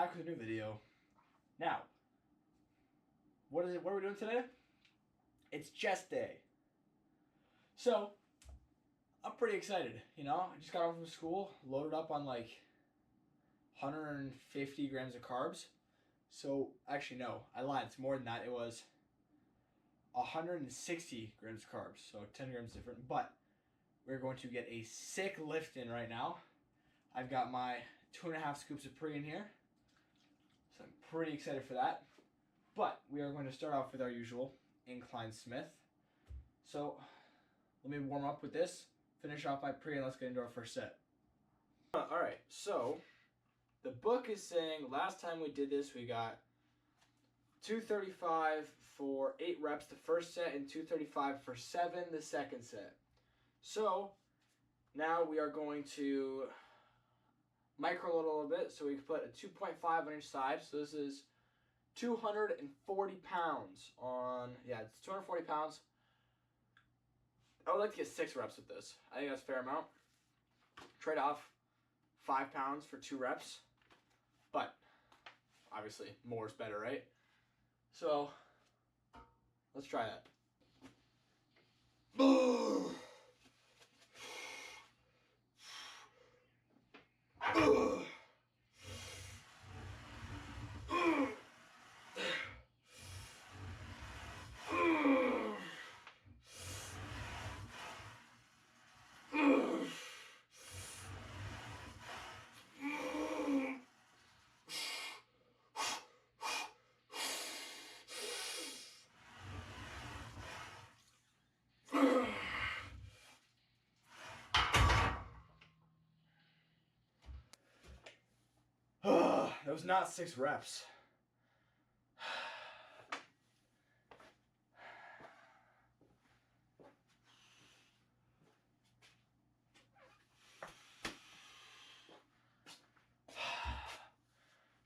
back with a new video. Now, what is it? What are we doing today? It's chest day. So, I'm pretty excited. I just got home from school, loaded up on like 150 grams of carbs. So, actually, no, I lied. It's more than that. It was 160 grams of carbs. So, 10 grams different. But we're going to get a sick lift in right now. I've got my 2.5 scoops of pre in here. So I'm pretty excited for that. But we are going to start off with our usual incline Smith. So let me warm up with this, finish off my pre, and let's get into our first set. Alright, so the book is saying last time we did this we got 235 for 8 reps the first set and 235 for 7 the second set. So now we are going to micro load a little bit, so we can put a 2.5 on each side. So this is 240 pounds on, it's 240 pounds. I would like to get 6 reps with this. I think that's a fair amount. Trade off 5 pounds for 2 reps. But obviously more is better, right? So let's try that. That was not 6 reps.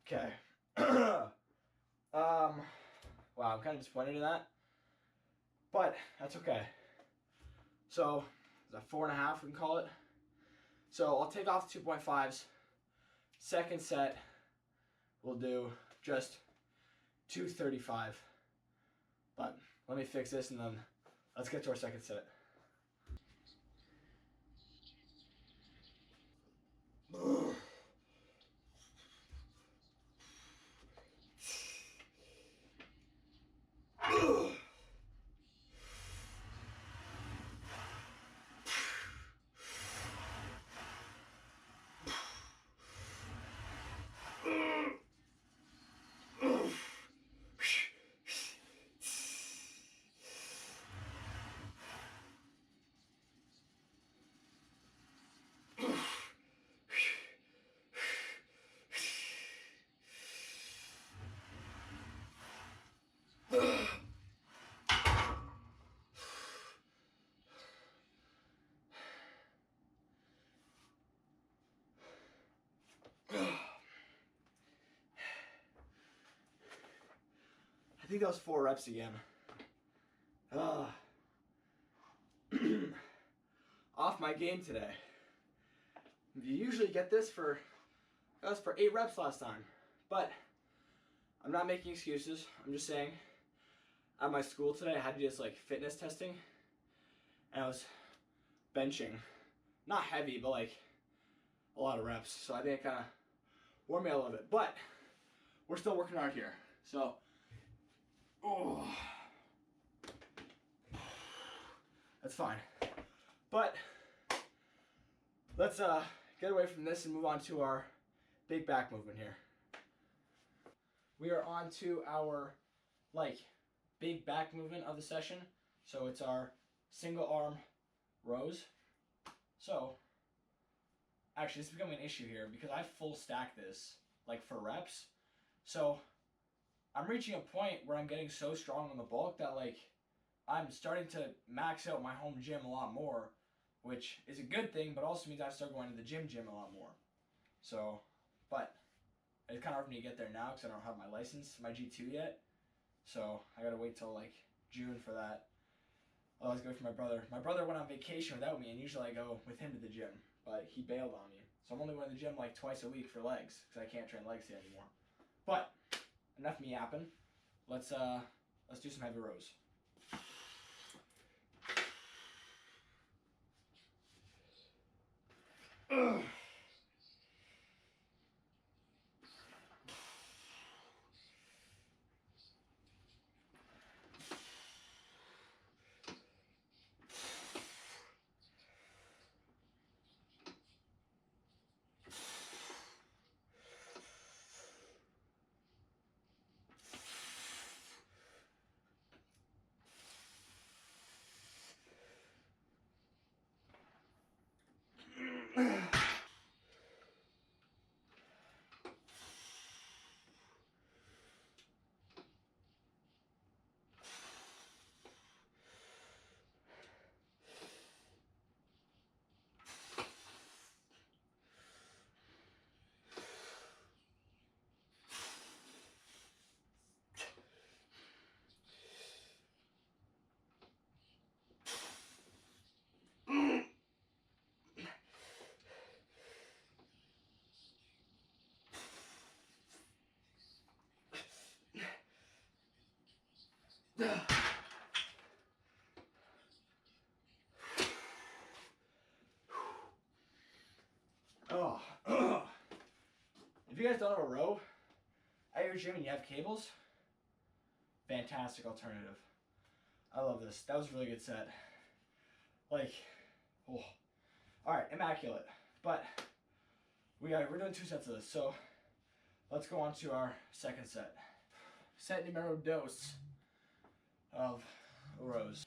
Okay. Wow, I'm kind of disappointed in that. But that's okay. So, is that 4.5 we can call it? So I'll take off the 2.5s. Second set, we'll do just 235. But let me fix this and then let's get to our second set. I think that was 4 reps again. Off my game today. You usually get this that was for 8 reps last time. But I'm not making excuses. I'm just saying at my school today I had to do this like fitness testing. And I was benching. Not heavy, but like a lot of reps. So I think it kind of wore me a little bit. But we're still working hard here. So that's fine. But let's get away from this and move on to our big back movement here. We are on to our big back movement of the session. So it's our single arm rows. So actually this is becoming an issue here because I full stack this for reps. So I'm reaching a point where I'm getting so strong on the bulk that I'm starting to max out my home gym a lot more, which is a good thing, but also means I start going to the gym a lot more. So, but it's kind of hard for me to get there now because I don't have my license, my G2 yet. So I gotta wait till June for that. I'll always go with my brother. My brother went on vacation without me, and usually I go with him to the gym, but he bailed on me. So I'm only going to the gym twice a week for legs because I can't train legs yet anymore. But enough me yapping. Let's do some heavy rows. Ugh. Oh, if you guys don't have a row at your gym and you have cables, fantastic alternative. I love this. That was a really good set. Like, oh, all right, immaculate. But we're doing 2 sets of this, so let's go on to our second set. Set numero dos of rows.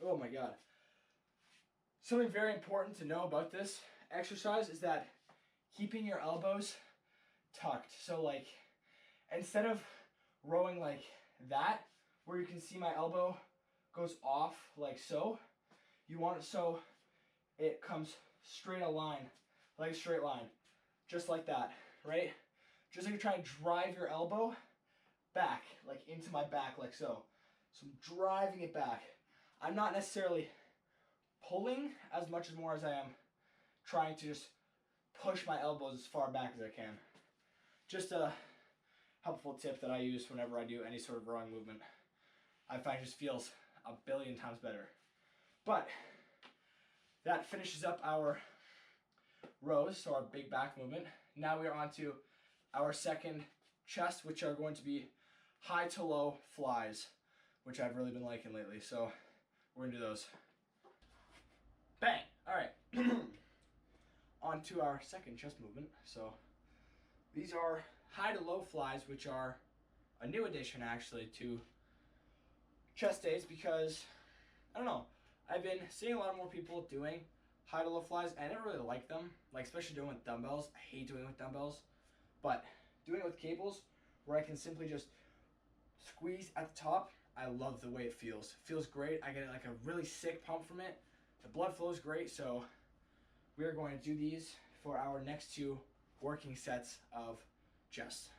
Oh my God. Something very important to know about this exercise is that keeping your elbows tucked. So like, instead of rowing like that, where you can see my elbow goes off like so, you want it so it comes straight a line, like a straight line, just like that, right? Just like you try and drive your elbow back, like into my back, like so. So I'm driving it back. I'm not necessarily pulling as much as more as I am trying to just push my elbows as far back as I can. Just a helpful tip that I use whenever I do any sort of rowing movement. I find it just feels a billion times better. But that finishes up our rows, so our big back movement. Now we are on to our second chest, which are going to be high to low flies, which I've really been liking lately. So we're gonna do those. Bang! All right. On to our second chest movement. So these are high to low flies, which are a new addition actually to chest days, because I don't know, I've been seeing a lot more people doing high to low flies, and I never really like them, like especially doing with dumbbells. I hate doing it with dumbbells, but doing it with cables where I can simply just squeeze at the top, I love the way it feels. It feels great. I get like a really sick pump from it. The blood flows great, so we are going to do these for our next 2 working sets of chest.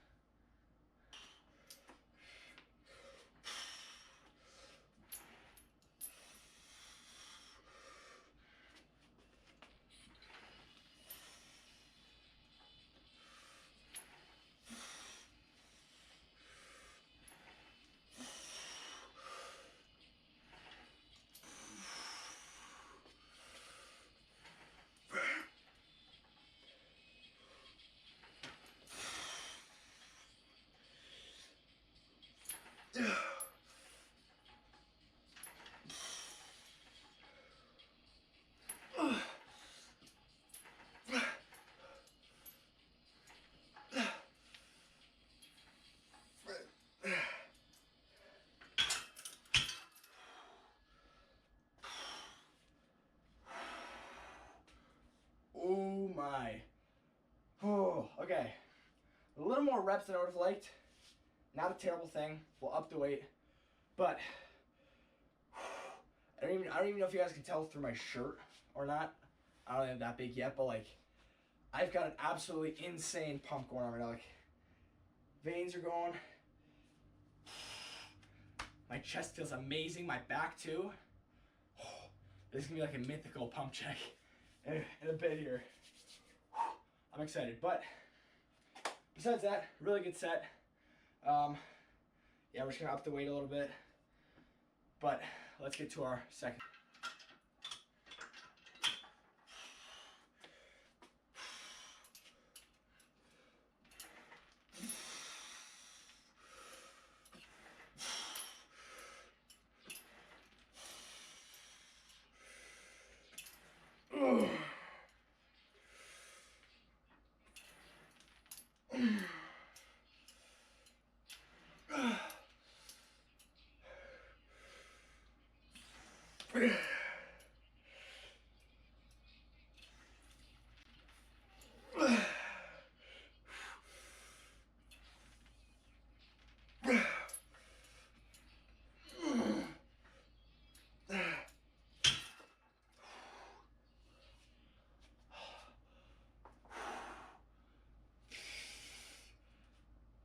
Okay, a little more reps than I would have liked. Not a terrible thing. We'll up the weight, but I don't even know if you guys can tell through my shirt or not. I don't think I'm that big yet, but like, I've got an absolutely insane pump going on right now. Like, veins are going. My chest feels amazing. My back too. This is gonna be like a mythical pump check in a bit here. I'm excited, but besides that, really good set. Yeah, we're just gonna up the weight a little bit, but let's get to our second.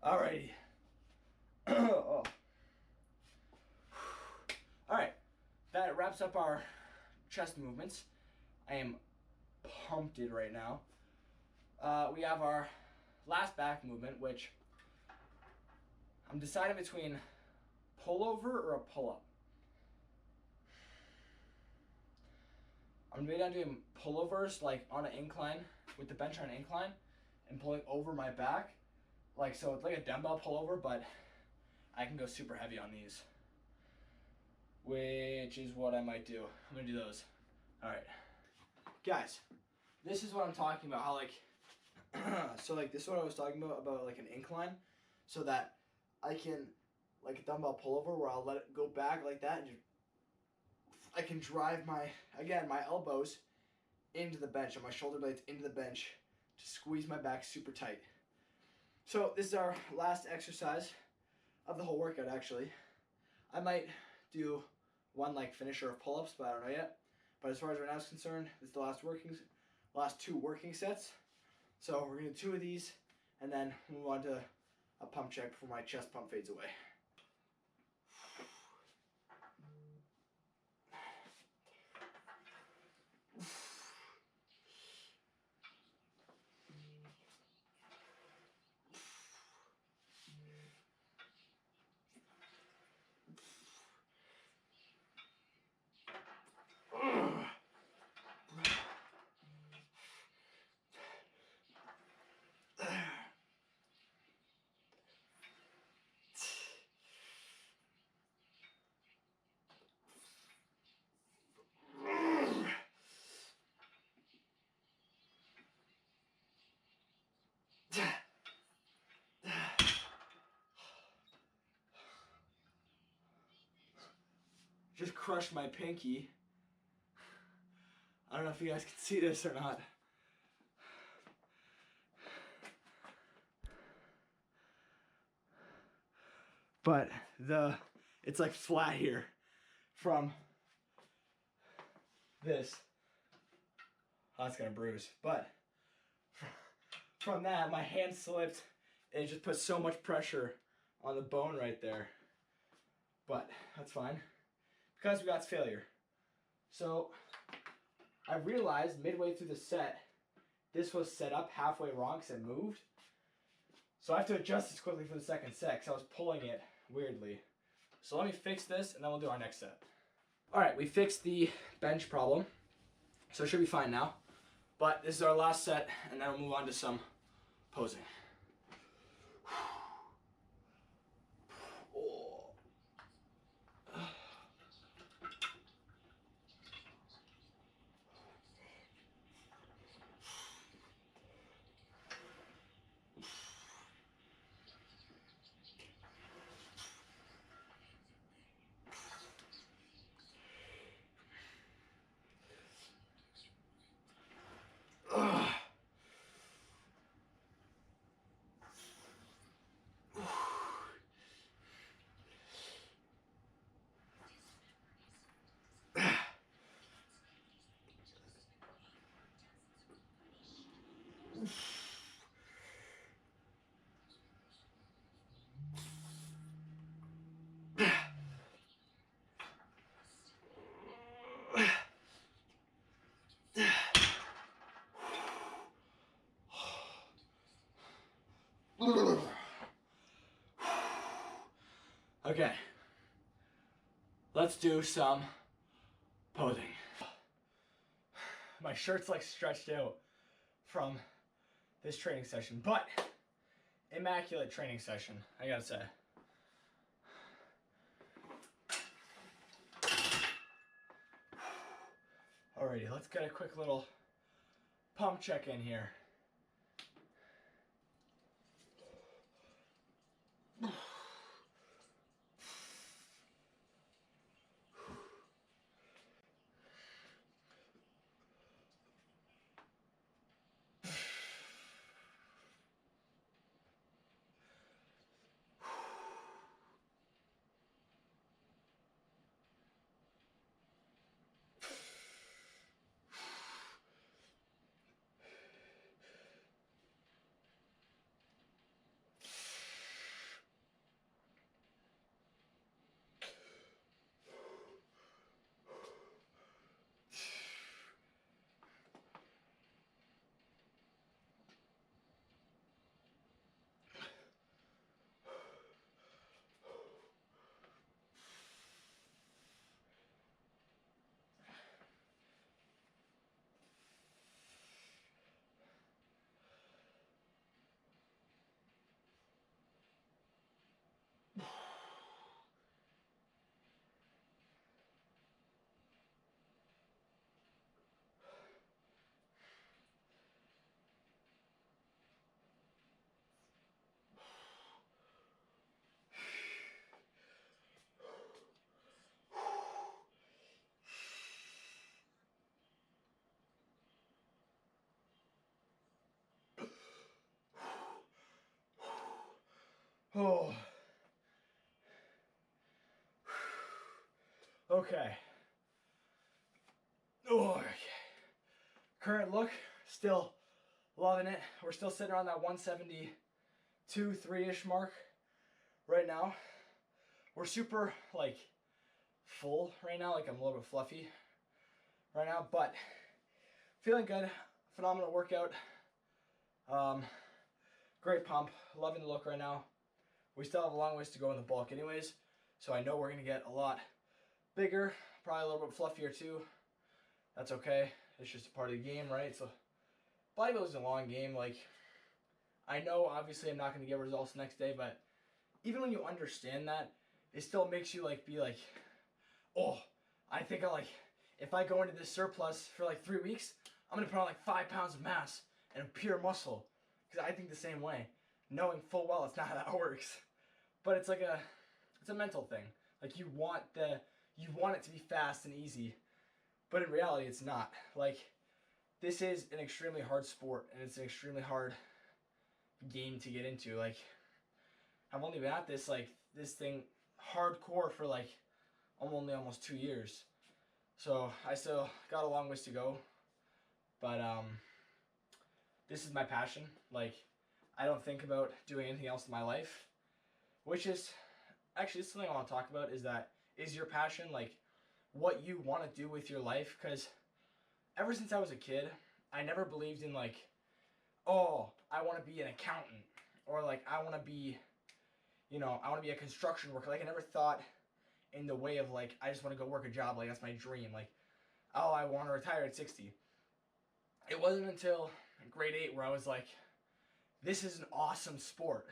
Alrighty. Oh. Alright, that wraps up our chest movements. I am pumped right now. We have our last back movement, which I'm deciding between pullover or a pull-up. I'm maybe I'm doing pullovers like on an incline with the bench on an incline and pulling over my back. Like, so it's like a dumbbell pullover, but I can go super heavy on these, which is what I might do. I'm gonna do those. All right, guys, this is what I'm talking about. How like, so like this is what I was talking about like an incline, so that I can like a dumbbell pullover where I'll let it go back like that, and just, I can drive my elbows into the bench and my shoulder blades into the bench to squeeze my back super tight. So this is our last exercise of the whole workout actually. I might do one like finisher of pull-ups, but I don't know yet. But as far as right now is concerned, this is the last two working sets. So we're gonna do 2 of these and then move on to a pump check before my chest pump fades away. Just crushed my pinky. I don't know if you guys can see this or not. But it's like flat here from this. Oh, that's gonna bruise. But from that, my hand slipped and it just put so much pressure on the bone right there. But that's fine because we got failure. So I realized midway through the set, this was set up halfway wrong because it moved. So I have to adjust this quickly for the second set because I was pulling it weirdly. So let me fix this and then we'll do our next set. All right, we fixed the bench problem. So it should be fine now. But this is our last set and then we'll move on to some posing. Okay, let's do some posing. My shirt's like stretched out from this training session, but immaculate training session, I gotta say. Alrighty, let's get a quick little pump check in here. Oh. Okay. Oh, okay. Current look, still loving it. We're still sitting around that 172, 3-ish mark right now. We're super, like, full right now. Like, I'm a little bit fluffy right now, but feeling good. Phenomenal workout. Great pump. Loving the look right now. We still have a long ways to go in the bulk anyways, so I know we're going to get a lot bigger, probably a little bit fluffier too. That's okay. It's just a part of the game, right? So bodybuilding is a long game. Like, I know obviously I'm not going to get results the next day, but even when you understand that, it still makes you like be like, oh, I think if I go into this surplus for like 3 weeks, I'm going to put on like 5 pounds of mass and pure muscle. Because I think the same way, knowing full well it's not how that works. But it's like it's a mental thing. Like, you want it to be fast and easy, but in reality it's not. Like, this is an extremely hard sport, and it's an extremely hard game to get into. Like, I've only been at this thing hardcore for like only almost 2 years. So I still got a long ways to go. But this is my passion. Like, I don't think about doing anything else in my life. Which is actually something I want to talk about, is your passion, like, what you want to do with your life? Because ever since I was a kid, I never believed in like, oh, I want to be an accountant, or like I want to be, I want to be a construction worker. Like, I never thought in the way of like, I just want to go work a job, like that's my dream. Like, oh, I want to retire at 60. It wasn't until grade 8 where I was like, this is an awesome sport.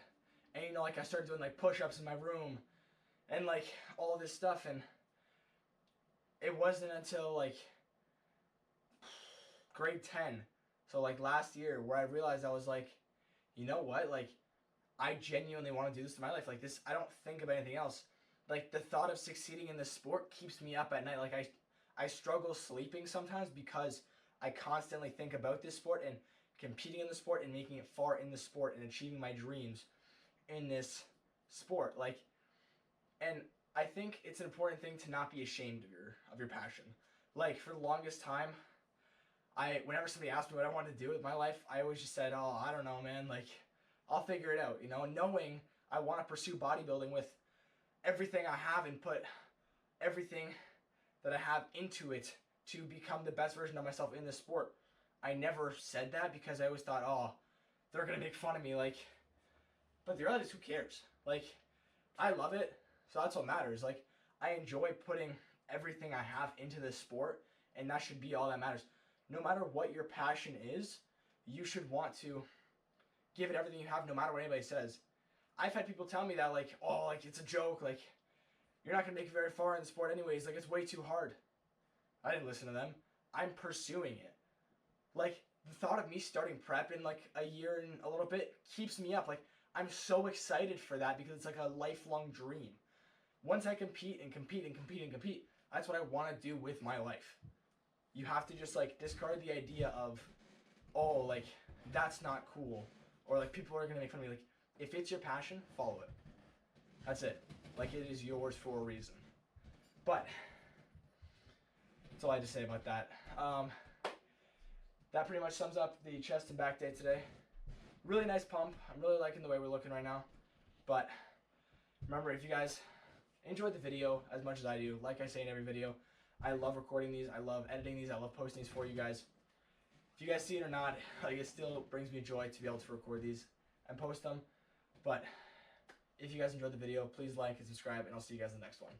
And like I started doing like push-ups in my room and like all this stuff, and it wasn't until like grade 10, so like last year, where I realized I was like, you know what, like, I genuinely want to do this in my life. Like, this, I don't think about anything else. Like, the thought of succeeding in this sport keeps me up at night. Like, I struggle sleeping sometimes because I constantly think about this sport and competing in the sport and making it far in the sport and achieving my dreams in this sport. Like, and I think it's an important thing to not be ashamed of your passion. Like, for the longest time, whenever somebody asked me what I wanted to do with my life, I always just said, oh, I don't know, man, like, I'll figure it out, you know, knowing I want to pursue bodybuilding with everything I have and put everything that I have into it to become the best version of myself in this sport. I never said that because I always thought, oh, they're going to make fun of me, like, but the reality is, who cares? Like, I love it, so that's what matters. Like, I enjoy putting everything I have into this sport, and that should be all that matters. No matter what your passion is, you should want to give it everything you have no matter what anybody says. I've had people tell me that, like, oh, like, it's a joke, like, you're not going to make it very far in the sport anyways, like, it's way too hard. I didn't listen to them. I'm pursuing it. Like, the thought of me starting prep in, like, a year and a little bit keeps me up. Like, I'm so excited for that because it's like a lifelong dream. Once I compete and compete and compete and compete, that's what I want to do with my life. You have to just, like, discard the idea of, oh, like, that's not cool. Or, like, people are going to make fun of me. Like, if it's your passion, follow it. That's it. Like, it is yours for a reason. But that's all I had to say about that. That pretty much sums up the chest and back day today. Really nice pump. I'm really liking the way we're looking right now. But remember, if you guys enjoyed the video as much as I do, like I say in every video, I love recording these. I love editing these. I love posting these for you guys. If you guys see it or not, like, it still brings me joy to be able to record these and post them. But if you guys enjoyed the video, please like and subscribe, and I'll see you guys in the next one.